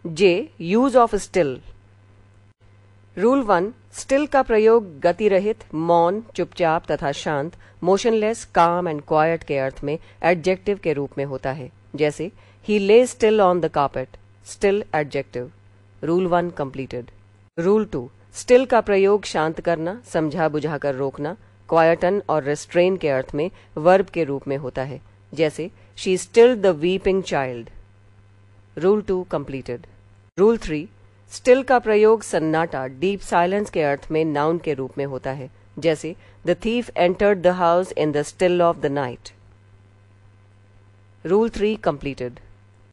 J. Use of still. Rule 1, still का प्रयोग गति रहित, मौन, चुपचाप तथा शांत, मोशनलेस, काम एंड क्वाइट के अर्थ में एडजेक्टिव के रूप में होता है। जैसे ही ले still on the carpet, still adjective. Rule 1 completed. Rule 2, still का प्रयोग शांत करना, समझा बुझाकर रोकना, क्वाइटन और रेस्ट्रेन के अर्थ में वर्ब के रूप में होता है। जैसे she still the weeping child. Rule 2 completed. Rule 3, still का प्रयोग सन्नाटा, डीप साइलेंस के अर्थ में नाउन के रूप में होता है। जैसे the thief entered the house in the still of the night. Rule 3 completed.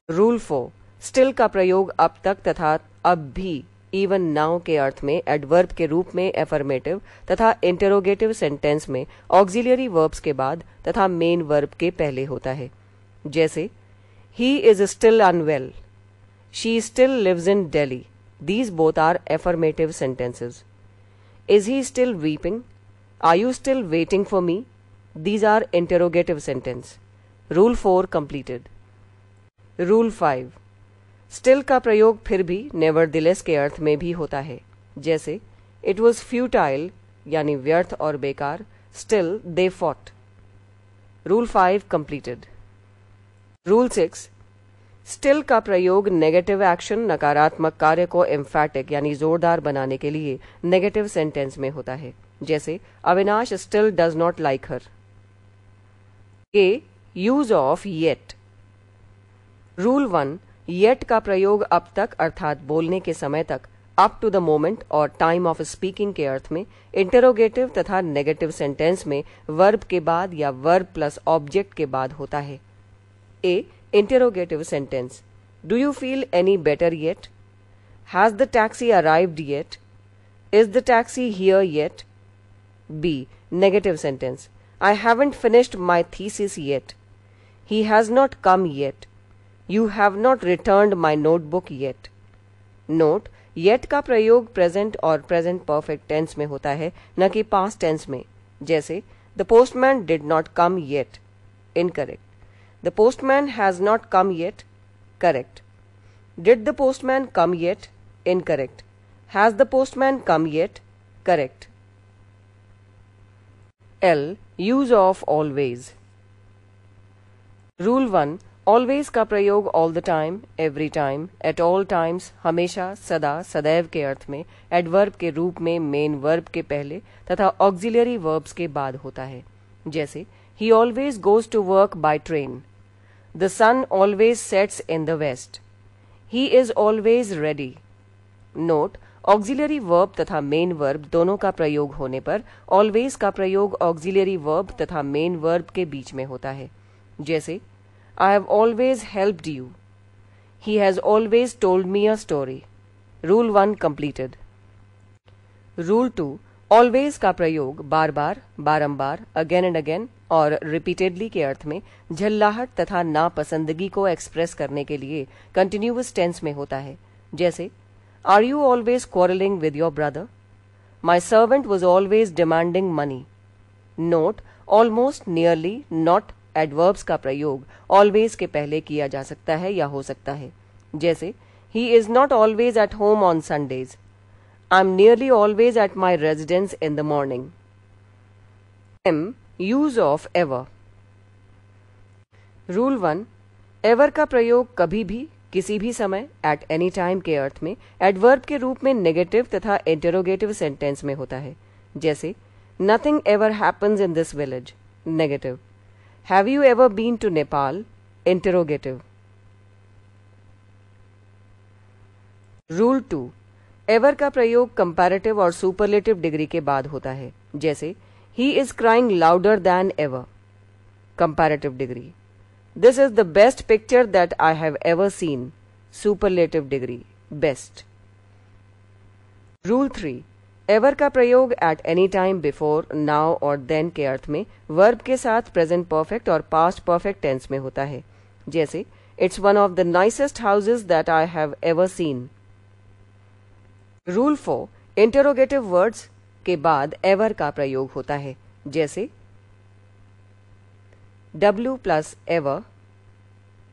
Rule 4, still का प्रयोग अब तक तथा अब भी, इवन नाउ के अर्थ में एडवर्ब के रूप में एफर्मेटिव तथा इंटेरोगेटिव सेंटेंस में ऑक्सिलियरी वर्ब्स के बाद तथा मेन वर्ब के पहले होता है। जैसे he is still unwell, she still lives in Delhi. These both are affirmative sentences. Is he still weeping? Are you still waiting for me? These are interrogative sentence. Rule 4 completed. Rule 5, still का प्रयोग फिर भी nevertheless के अर्थ में भी होता है। जैसे it was futile यानी व्यर्थ और बेकार, still they fought. Rule 5 completed. Rule 6, still का प्रयोग नेगेटिव एक्शन, नकारात्मक कार्य को एम्फैटिक यानी जोरदार बनाने के लिए नेगेटिव सेंटेंस में होता है। जैसे Avinash still does not like her. A. Use of yet. Rule 1, yet का प्रयोग अब तक अर्थात बोलने के समय तक, अप टू द मोमेंट और टाइम ऑफ स्पीकिंग के अर्थ में इंटेरोगेटिव तथा नेगेटिव सेंटेंस में वर्ब के बाद या वर्ब प्लस ऑब्जेक्ट के बाद होता है। ए. Interrogative sentence. Do you feel any better yet? Has the taxi arrived yet? Is the taxi here yet? B. Negative sentence. I haven't finished my thesis yet. He has not come yet. You have not returned my notebook yet. Note, yet का प्रयोग present और present perfect tense में होता है, न कि past tense में। जैसे The postman did not come yet. Incorrect. The postman has not come yet. Correct. Did the postman come yet? Incorrect. Has the postman come yet? Correct. L. Use of always. Rule 1, always का प्रयोग all the time, every time, at all times, हमेशा, सदा, सदैव के अर्थ में adverb के रूप में मेन वर्ब के पहले तथा ऑक्सिलियरी वर्ब्स के बाद होता है। जैसे He always goes to work by train. The sun always sets in the west. He is always ready. Note, auxiliary verb तथा मेन वर्ब दोनों का प्रयोग होने पर ऑलवेज का प्रयोग ऑक्सिलियरी वर्ब तथा मेन वर्ब के बीच में होता है। जैसे I have always helped you. He has always told me a story. Rule 1 completed. Rule 2, always का प्रयोग बार बार, बारंबार, अगेन एंड अगेन और रिपीटेडली के अर्थ में झल्लाहट तथा नापसंदगी को एक्सप्रेस करने के लिए कंटिन्यूअस टेंस में होता है। जैसे are you always quarrelling with your brother? My servant was always demanding money. Note, almost, nearly, not adverbs का प्रयोग ऑलवेज के पहले किया जा सकता है या हो सकता है। जैसे he is not always at home on Sundays. I'm nearly always at my residence in the morning. M. Use of ever. Rule 1, ever का प्रयोग कभी भी, किसी भी समय, at any time के अर्थ में एडवर्ब के रूप में नेगेटिव तथा इंटेरोगेटिव सेंटेंस में होता है। जैसे Nothing ever happens in this village. Negative. Have you ever been to Nepal? Interrogative. Rule 2, ever का प्रयोग कंपैरेटिव और सुपरलेटिव डिग्री के बाद होता है। जैसे he is crying louder than ever. Comparative degree, this is the best picture that I have ever seen. Superlative degree, best. Rule 3, ever का प्रयोग at any time, before, now और then के अर्थ में वर्ब के साथ प्रेजेंट परफेक्ट और past perfect tense में होता है। जैसे it's one of the nicest houses that I have ever seen. Rule 4, interrogative words के बाद एवर का प्रयोग होता है। जैसे W plus ever,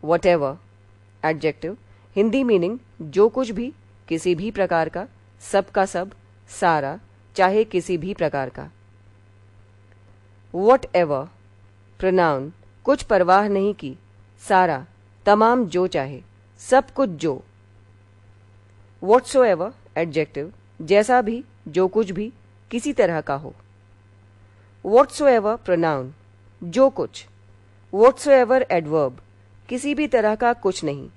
whatever, adjective, Hindi meaning जो कुछ भी, किसी भी प्रकार का, सब का सब, सारा, चाहे किसी भी प्रकार का। वॉट एवर प्रोनाउन कुछ परवाह नहीं की, सारा, तमाम जो चाहे, सब कुछ जो। व्हाटसोएवर एडजेक्टिव जैसा भी, जो कुछ भी, किसी तरह का हो। व्हाटसोएवर प्रोनाउन जो कुछ। व्हाटसोएवर एडवर्ब किसी भी तरह का कुछ नहीं।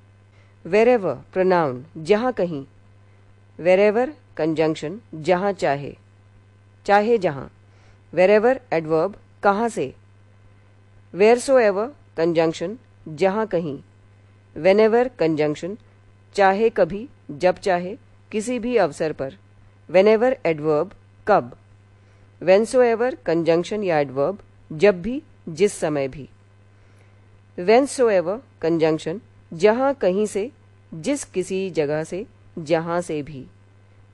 वेरेवर प्रोनाउन जहां कहीं। वेरेवर कंजंक्शन जहां चाहे, चाहे जहां। वेरेवर एडवर्ब कहां से। वेयरसोएवर कंजंक्शन जहां कहीं। वेनेवर कंजंक्शन चाहे कभी, जब चाहे, किसी भी अवसर पर। वेनेवर एडवर्ब कब। वेनसोएवर कंजंक्शन या एडवर्ब जब भी, जिस समय भी। वेनसोएवर कंजंक्शन जहां कहीं से, जिस किसी जगह से, जहां से भी।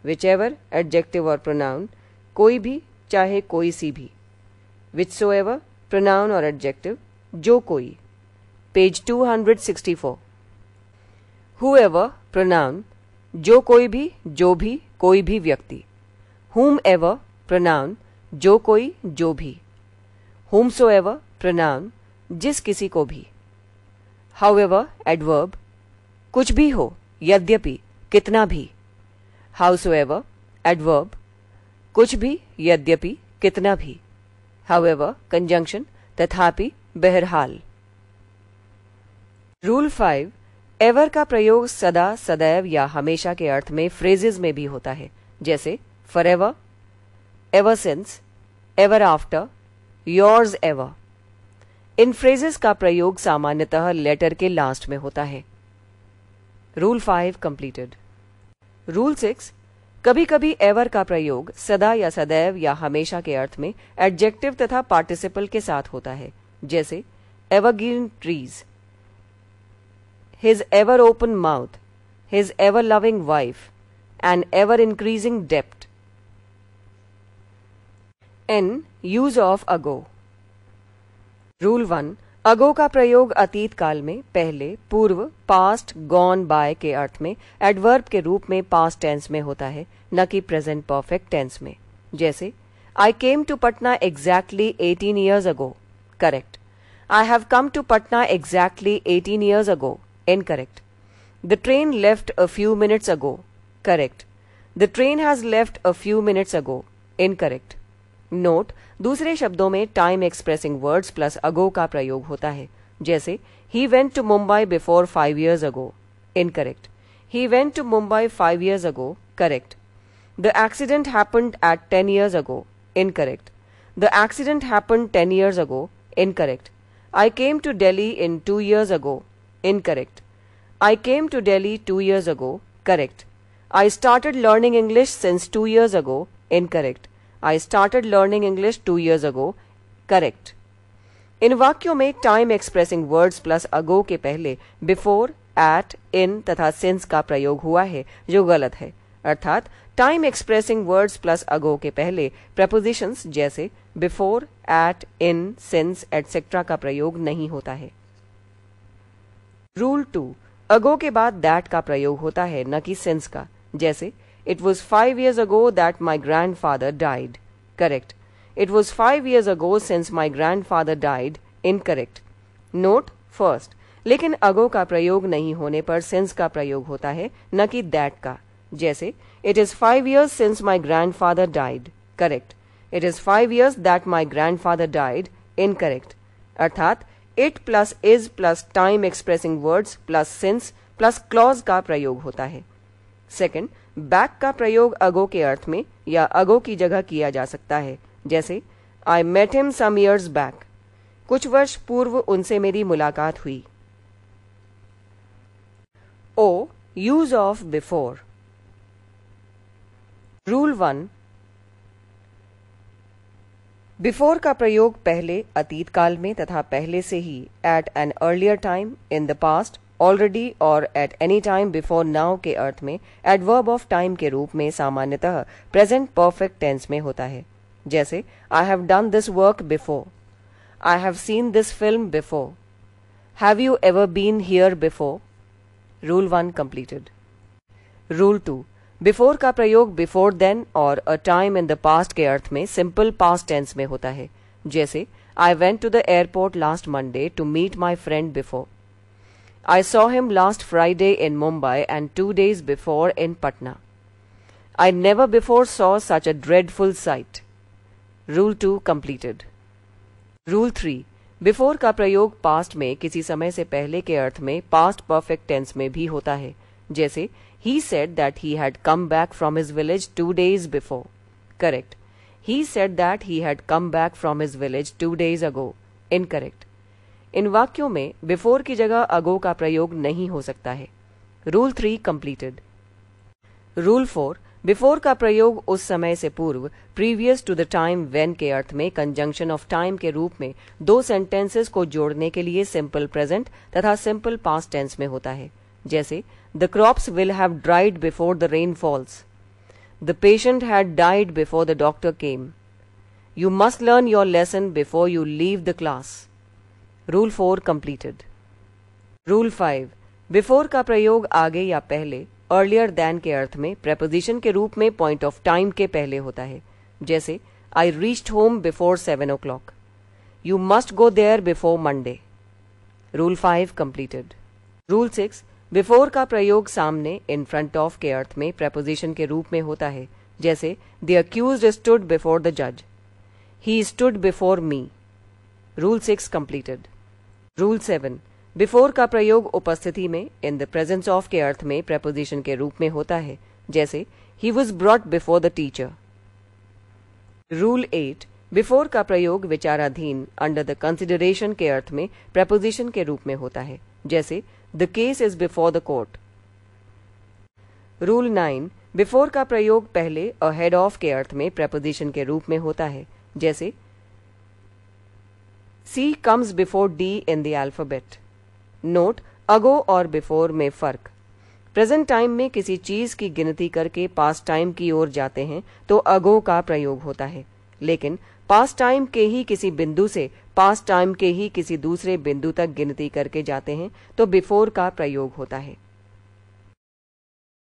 विचएवर एडजेक्टिव और प्रोनाउन कोई भी, चाहे कोई सी भी। विचसोएवर प्रोनाउन और एडजेक्टिव जो कोई। पेज 264। हुएवर प्रोनाउन जो कोई भी, जो भी, कोई भी व्यक्ति। हुम एवर प्रोनाउन जो कोई, जो भी। हुमसोएवर प्रोनाउन जिस किसी को भी। हाउएवर एडवर्ब कुछ भी हो, यद्यपि, कितना भी। हाउसोएवर एडवर्ब कुछ भी, यद्यपि, कितना भी। हाउएवर कंजंक्शन तथापि, बहरहाल। रूल 5 एवर का प्रयोग सदा, सदैव या हमेशा के अर्थ में फ्रेजेस में भी होता है, जैसे forever, ever since, ever after, yours ever. इन फ्रेजेस का प्रयोग सामान्यतः लेटर के लास्ट में होता है। Rule 5 completed. रूल 6 कभी कभी एवर का प्रयोग सदा या सदैव या हमेशा के अर्थ में एडजेक्टिव तथा पार्टिसिपल के साथ होता है, जैसे evergreen trees, his ever open mouth, his ever loving wife, and ever increasing debt. N. Use of ago. Rule 1 अगो का प्रयोग अतीत काल में, पहले, पूर्व, पास्ट, गॉन बाय के अर्थ में एडवर्ब के रूप में पास्ट टेंस में होता है, न कि प्रेजेंट परफेक्ट टेंस में। जैसे I came to Patna exactly 18 years ago, correct. I have come to Patna exactly 18 years ago, incorrect. The train left a few minutes ago, correct. The train has left a few minutes ago, incorrect. Note दूसरे शब्दों में time expressing words plus अगो का प्रयोग होता है, जैसे he went to Mumbai before 5 years ago, incorrect. He went to Mumbai 5 years ago, correct. The accident happened at 10 years ago, incorrect. The accident happened 10 years ago, incorrect. I came to Delhi in 2 years ago, incorrect. I came to Delhi 2 years ago, correct. I started learning English since 2 years ago, incorrect. I started learning English 2 years ago, correct. इन वाक्यों में time expressing words plus अगो के पहले before, eight, इन तथा since का प्रयोग हुआ है, जो गलत है। अर्थात टाइम एक्सप्रेसिंग वर्ड्स प्लस अगो के पहले प्रपोजिशंस जैसे बिफोर, एट, इन, सिंस एटसेट्रा का प्रयोग नहीं होता है। रूल 2 अगो के बाद दैट का प्रयोग होता है, न कि सिंस का, जैसे it was 5 years ago that my grandfather died, correct. It was 5 years ago since my grandfather died, incorrect. Node first लेकिन अगो का प्रयोग नहीं होने पर सिंस का प्रयोग होता है, न कि दैट का, जैसे it is 5 years since my grandfather died, correct. It is 5 years that my grandfather died, incorrect. अर्थात it plus is plus time expressing words plus since plus clause का प्रयोग होता है। सेकंड, बैक का प्रयोग अगो के अर्थ में या अगो की जगह किया जा सकता है, जैसे I met him some years back, कुछ वर्ष पूर्व उनसे मेरी मुलाकात हुई। ओ use of before. Rule 1 before का प्रयोग पहले, अतीत काल में तथा पहले से ही, at an earlier time, in the past, already और at any time before now के अर्थ में एडवर्ब ऑफ टाइम के रूप में सामान्यतः प्रेजेंट परफेक्ट टेंस में होता है, जैसे I have done this work before, I have seen this film before, have you ever been here before. Rule 1 completed. Rule 2, before का प्रयोग बिफोर देन और a time in the past के अर्थ में सिंपल पास्ट टेंस में होता है, जैसे I went to the airport last Monday to meet my friend before. I saw him last Friday in Mumbai and 2 days before in Patna. I never before saw such a dreadful sight. Rule 2 completed. Rule 3, before का प्रयोग past में किसी समय से पहले के अर्थ में पास्ट परफेक्ट टेंस में भी होता है, जैसे he said that he had come back from his village 2 days before. Correct. He said that he had come back from his village 2 days ago. Incorrect. इन वाक्यों में बिफोर की जगह अगो का प्रयोग नहीं हो सकता है। Rule 3 completed. रूल 4, बिफोर का प्रयोग उस समय से पूर्व previous to the time when के अर्थ में कंजंक्शन ऑफ टाइम के रूप में दो सेंटेंसेस को जोड़ने के लिए सिंपल प्रेजेंट तथा सिंपल पास्ट टेंस में होता है, जैसे The crops will have dried before the rain falls. The patient had died before the doctor came. You must learn your lesson before you leave the class. Rule 4 completed. Rule 5, before का प्रयोग आगे या पहले earlier than के अर्थ में preposition के रूप में point of time के पहले होता है, जैसे I reached home before 7 o'clock. You must go there before Monday. Rule 5 completed. Rule 6, before का प्रयोग सामने इन फ्रंट ऑफ के अर्थ में preposition के रूप में होता है, जैसे The accused stood before the judge. He stood before me. Rule 6 completed. Rule 7, before का प्रयोग उपस्थिति में इन द प्रेजेंस ऑफ के अर्थ में preposition के रूप में होता है, जैसे He was brought before the teacher. Rule 8, before का प्रयोग विचाराधीन अंडर द कंसिडरेशन के अर्थ में preposition के रूप में होता है, जैसे The case is before the court. Rule 9, before का प्रयोग पहले ahead of के अर्थ में preposition के रूप में होता है, जैसे C comes before D in the alphabet. Note, ago और before में फर्क। प्रेजेंट टाइम में किसी चीज की गिनती करके पास्ट टाइम की ओर जाते हैं तो अगो का प्रयोग होता है, लेकिन पास्ट टाइम के ही किसी बिंदु से पास्ट टाइम के ही किसी दूसरे बिंदु तक गिनती करके जाते हैं तो बिफोर का प्रयोग होता है।